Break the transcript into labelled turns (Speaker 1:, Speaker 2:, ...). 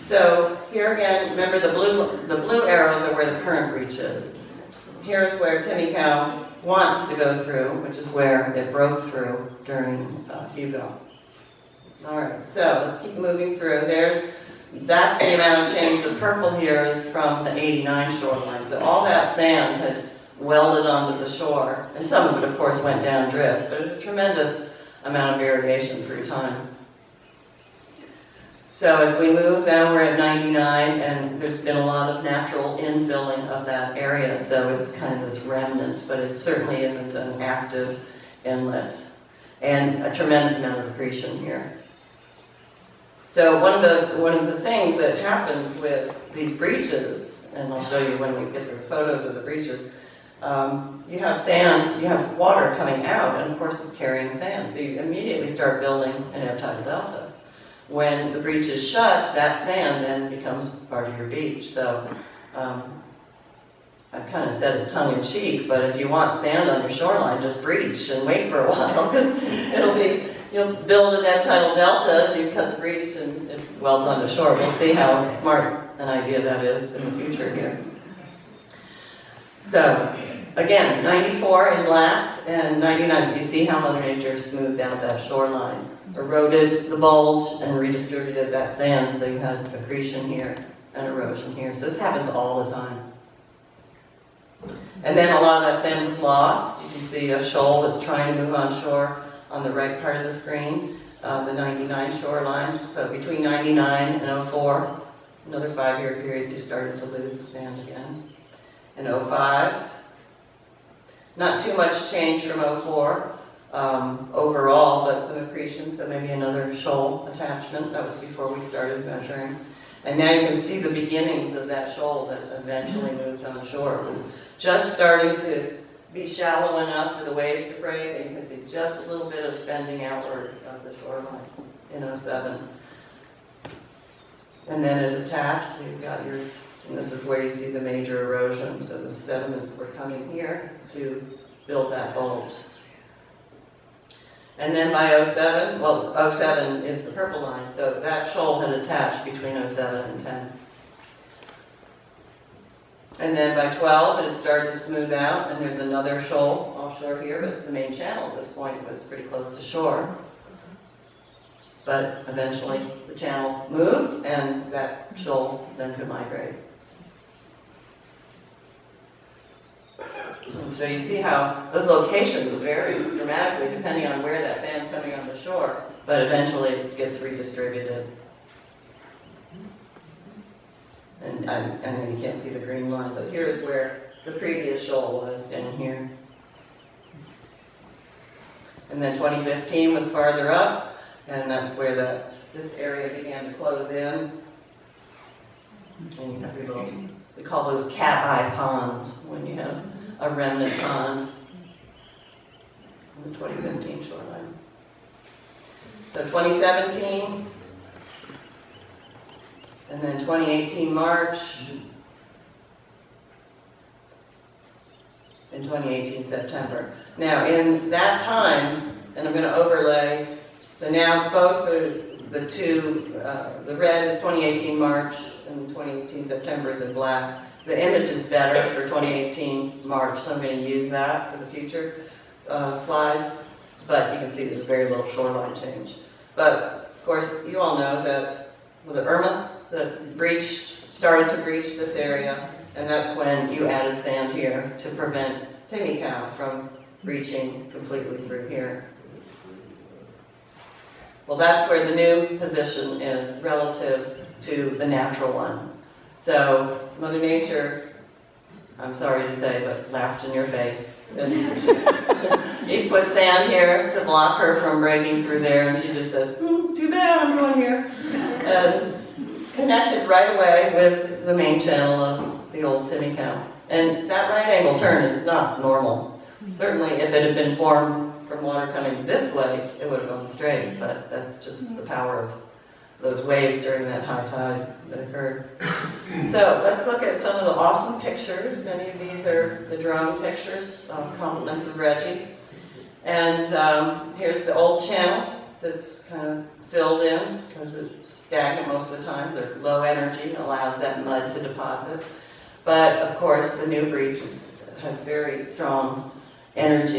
Speaker 1: So here again, remember the blue arrows are where the current breach is. Here's where Timicau wants to go through, which is where it broke through during Hugo. All right, so let's keep moving through. That's the amount of change. The purple here is from the 89 shoreline. So all that sand had welded onto the shore, and some of it, of course, went down drift, but there's a tremendous amount of variation through time. So as we move, now we're at 99, and there's been a lot of natural infilling of that area, so it's kind of this remnant, but it certainly isn't an active inlet. And a tremendous amount of accretion here. So one of the things that happens with these breaches, and I'll show you when we get the photos of the breaches, you have sand, you have water coming out, and of course it's carrying sand, so you immediately start building an ebb tide delta. When the breach is shut, that sand then becomes part of your beach. So I kind of said it tongue-in-cheek, but if you want sand on your shoreline, just breach and wait for a while, because you'll build an ebb tidal delta, you cut the breach, and it welds onto shore. We'll see how smart an idea that is in the future here. So again, 94 in black and 99. So you see how Mother Nature smoothed out that shoreline, eroded the bulge and redistributed that sand, so you had accretion here and erosion here. So this happens all the time. And then a lot of that sand was lost. You can see a shoal that's trying to move on shore on the right part of the screen, the 99 shoreline. So between 99 and 04, another 5-year period, you started to lose the sand again. In 05, not too much change from 04 overall, but some accretion, so maybe another shoal attachment. That was before we started measuring. And now you can see the beginnings of that shoal that eventually moved on shore. It was just starting to be shallow enough for the waves to break, and you can see just a little bit of bending outward of the shoreline in 07. And then it attached, so you've got and this is where you see the major erosion. So the sediments were coming here to build that bulge. And then by 07, well, 07 is the purple line, so that shoal had attached between 07 and 10. And then by 12, it had started to smooth out, and there's another shoal offshore here, but the main channel at this point was pretty close to shore. But eventually the channel moved, and that shoal then could migrate. And so you see how those locations vary dramatically depending on where that sand's coming on the shore, but eventually it gets redistributed. And I know you can't see the green line, but here's where the previous shoal was, in here. And then 2015 was farther up, and that's where this area began to close in. And you have your little, we call those cat eye ponds when you have a remnant pond in the 2015 shoreline. So 2017, and then 2018 March, and 2018 September. Now in that time, and I'm going to overlay, so now both the two, the red is 2018 March, and 2018 September is in black. The image is better for 2018 March, so I'm going to use that for the future slides. But you can see there's very little shoreline change. But of course, you all know that, was it Irma that started to breach this area? And that's when you added sand here to prevent Timicau from breaching completely through here. Well, that's where the new position is relative to the natural one. So Mother Nature, I'm sorry to say, but laughed in your face. You put sand here to block her from breaking through there, and she just said, too bad, I'm going here. And connected right away with the main channel of the old Timicau. And that right angle turn is not normal. Certainly if it had been formed from water coming this way, it would have gone straight, but that's just the power of those waves during that high tide that occurred. So let's look at some of the awesome pictures. Many of these are the drone pictures, compliments of Reggie. And here's the old channel that's kind of filled in because it's stagnant most of the time. They're low energy, allows that mud to deposit. But of course, the new breach has very strong energy.